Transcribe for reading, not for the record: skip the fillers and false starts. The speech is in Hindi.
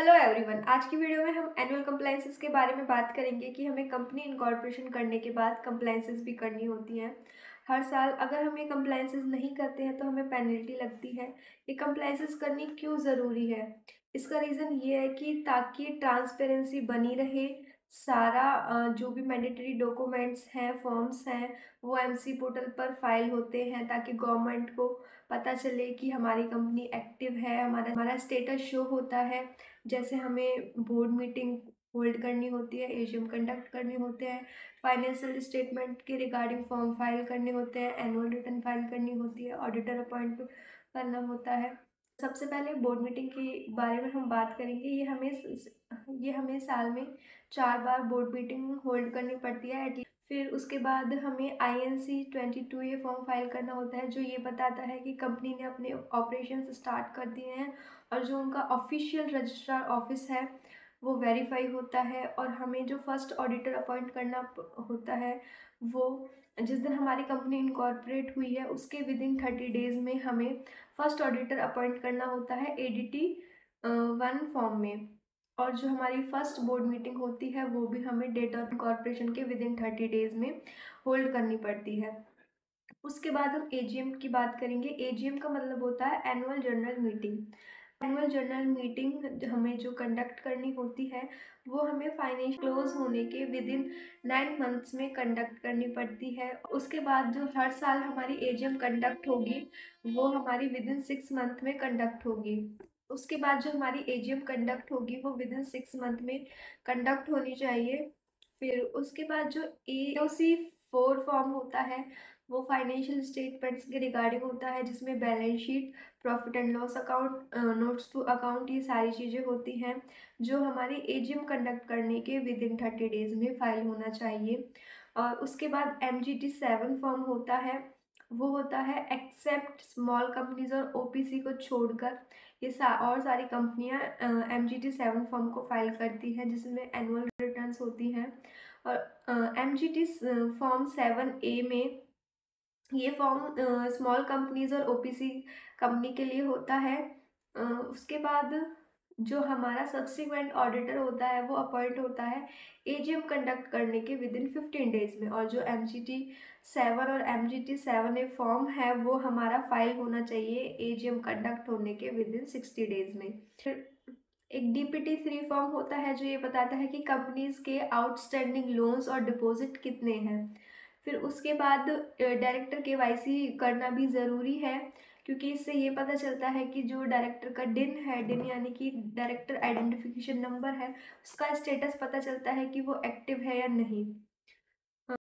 Hello everyone. आज की वीडियो में हम एनुअल कंप्लायंसेस के बारे में बात करेंगे कि हमें कंपनी इनकॉर्पोरेशन करने के बाद कंप्लायंसेस भी करनी होती हैं। हर साल अगर हम ये कंप्लायंसेस नहीं करते हैं तो हमें पेनल्टी लगती है। ये कंप्लायंसेस करनी क्यों ज़रूरी है? इसका रीज़न ये है कि ताकि ट्रांसपेरेंसी बनी रहे, सारा जो भी मैंडेटरी डॉक्यूमेंट्स हैं, फॉर्म्स हैं, वो एमसी पोर्टल पर फाइल होते हैं ताकि गवर्नमेंट को पता चले कि हमारी कंपनी एक्टिव है, हमारा हमारा स्टेटस शो होता है। जैसे हमें बोर्ड मीटिंग होल्ड करनी होती है, एजीएम कंडक्ट करने होते हैं, फाइनेंशियल स्टेटमेंट के रिगार्डिंग फॉर्म फाइल करने होते हैं, एनुअल रिटर्न फाइल करनी होती है, ऑडिटर अपॉइंट करना होता है। सबसे पहले बोर्ड मीटिंग के बारे में हम बात करेंगे। ये हमें साल में 4 बार बोर्ड मीटिंग होल्ड करनी पड़ती है एटलीस्ट। फिर उसके बाद हमें INC 22 ये फॉर्म फाइल करना होता है जो ये बताता है कि कंपनी ने अपने ऑपरेशंस स्टार्ट कर दिए हैं और जो उनका ऑफिशियल रजिस्ट्रार ऑफिस है वो वेरीफाई होता है। और हमें जो फर्स्ट ऑडिटर अपॉइंट करना होता है वो जिस दिन हमारी कंपनी इनकॉर्पोरेट हुई है उसके विद इन 30 डेज़ में हमें फर्स्ट ऑडिटर अपॉइंट करना होता है ADT 1 फॉर्म में। और जो हमारी फर्स्ट बोर्ड मीटिंग होती है वो भी हमें डेट ऑफ इनकॉर्पोरेशन के विद इन 30 डेज़ में होल्ड करनी पड़ती है। उसके बाद हम एजीएम की बात करेंगे। एजीएम का मतलब होता है annual general meeting. Annual general meeting हमें जो कंडक्ट करनी होती है वो हमें फाइनेंशियल क्लोज होने के विद इन 9 मंथ्स में कंडक्ट करनी पड़ती है। उसके बाद जो हर साल हमारी एजीएम कंडक्ट होगी वो हमारी विद इन 6 मंथ में कंडक्ट होगी। उसके बाद जो हमारी एजीएम कंडक्ट होगी वो विद इन 6 मंथ में कंडक्ट होनी चाहिए। फिर उसके बाद जो AOC 4 फॉर्म होता है वो फाइनेंशियल स्टेटमेंट्स के रिगार्डिंग होता है जिसमें balance sheet, profit and loss account, notes to account, ये सारी चीज़ें होती हैं जो हमारी एजीएम कंडक्ट करने के विद इन 30 डेज़ में फाइल होना चाहिए। और उसके बाद MGT 7 फॉर्म होता है। वो होता है एक्सेप्ट स्मॉल कंपनीज और OPC को छोड़कर ये और सारी कंपनियां MGT 7 फॉर्म को फाइल करती हैं जिसमें एनुअल रिटर्न्स होती हैं। और MGT फॉर्म 7A में ये फॉर्म स्मॉल कंपनीज और OPC कंपनी के लिए होता है। उसके बाद जो हमारा सब्सिक्वेंट ऑडिटर होता है वो अपॉइंट होता है एजीएम कंडक्ट करने के विद इन 15 डेज में। और जो MGT 7 और MGT 7A फॉर्म है वो हमारा फाइल होना चाहिए एजीएम कंडक्ट होने के विद इन 60 डेज में। फिर एक DPT 3 फॉर्म होता है जो ये बताता है कि कंपनीज के आउटस्टैंडिंग लोन्स और डिपॉजिट कितने हैं। फिर उसके बाद डायरेक्टर KYC करना भी ज़रूरी है क्योंकि इससे ये पता चलता है कि जो डायरेक्टर का डिन है, डिन यानी कि डायरेक्टर आइडेंटिफिकेशन नंबर है, उसका स्टेटस पता चलता है कि वो एक्टिव है या नहीं।